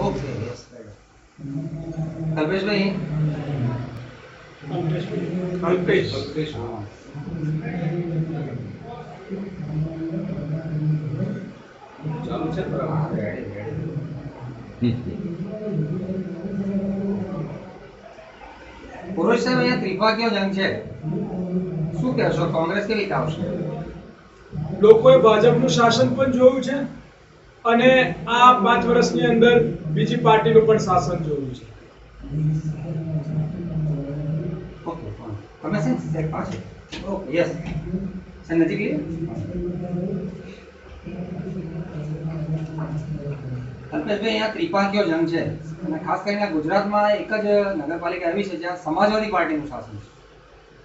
Okay yes Kalpeshbhai Kalpesh ચાલુ છે બરાબર પુરુષ સાહેબ અહીંયા ત્રિપાકીય જંગ છે શું કહેશો કોંગ્રેસ કેવી રીતે આવશે લોકોએ ભાજપનું શાસન પણ જોયું છે અને આ 5 વર્ષની અંદર બીજી પાર્ટીનું પણ શાસન જોયું છે. ઓકે તમે સેટ પાસે ઓકે યસ સર નજીક લઈએ કલ્પેશભાઈ અહીંયા ત્રિપાકીય જંગ છે અને ખાસ કરીને ગુજરાતમાં એક જ નગરપાલિકા એવી છે જ્યાં સમાજવાદી પાર્ટીનું શાસન છે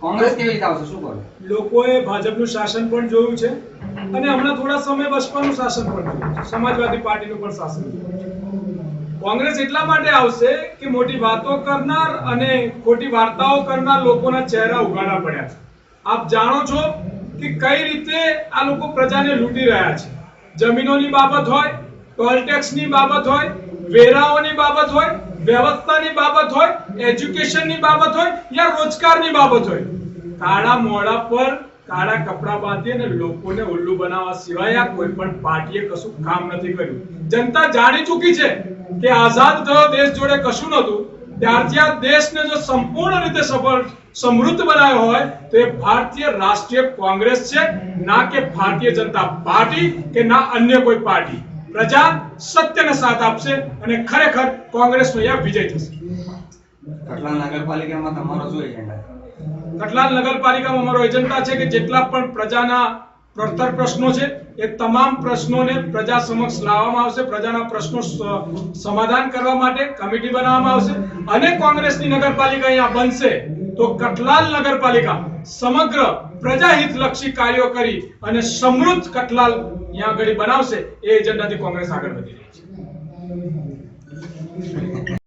કોંગ્રેસ કેવી રીતે આવશે શું કરો લોકોએ ભાજપનું શાસન પણ જોયું છે અને હમણાં થોડા સમય બસપાનું શાસન પણ જોયું છે, સમાજવાદી પાર્ટીનું પણ શાસન જોયું છે. કોંગ્રેસ એટલા માટે આવશે કે મોટી વાતો કરનાર અને ખોટી વાર્તાઓ કરનાર લોકોના ચહેરા ઉઘાડા પડ્યા છે. આપ જાણો છો કે કઈ રીતે આ લોકો પ્રજાને લૂંટી રહ્યા છે. જમીનોની બાબત હોય, ટોલ ટેક્સની બાબત હોય, વેરાઓની બાબત હોય, વ્યવસ્થાની બાબત હોય, એજ્યુકેશનની બાબત હોય યા રોજગારની બાબત હોય, કાળા મોઢા પર કાળા કપડા બાંધી અને લોકોને ઉલ્લુ બનાવવા સિવાય આ કોઈ પણ પાર્ટીએ કશું કામ નથી કર્યું. જનતા જાણી ચૂકી છે કે આઝાદ થયો દેશ જોડે કશું નહોતું, ત્યારથી આ દેશને જો સંપૂર્ણ રીતે સમૃદ્ધ બનાવ્યો હોય તો એ ભારતીય રાષ્ટ્રીય કોંગ્રેસ છે, ના કે ભારતીય જનતા પાર્ટી કે ના અન્ય કોઈ પાર્ટી. પ્રજા સત્યને સાથ આપશે અને ખરેખર કોંગ્રેસનો અહીંયા વિજય થશે. કટલાલ નગરપાલિકામાં તમારો શું એજન્ડા કટલાલ નગરપાલિકામાં અમારો એજન્ડા છે કે જેટલા પણ પ્રજાના પડતર પ્રશ્નો છે એ તમામ પ્રશ્નોને પ્રજા સમક્ષ લાવવામાં આવશે. પ્રજાના પ્રશ્નો સમાધાન કરવા માટે કમિટી બનાવવામાં આવશે અને કોંગ્રેસની નગરપાલિકા અહીંયા બનશે તો કટલાલ નગરપાલિકા સમગ્ર પ્રજાહિતલક્ષી કાર્યો કરી અને સમૃદ્ધ કટલાલ અહીંયા આગળ બનાવશે. એ એજન્ડાથી કોંગ્રેસ આગળ વધી રહી છે.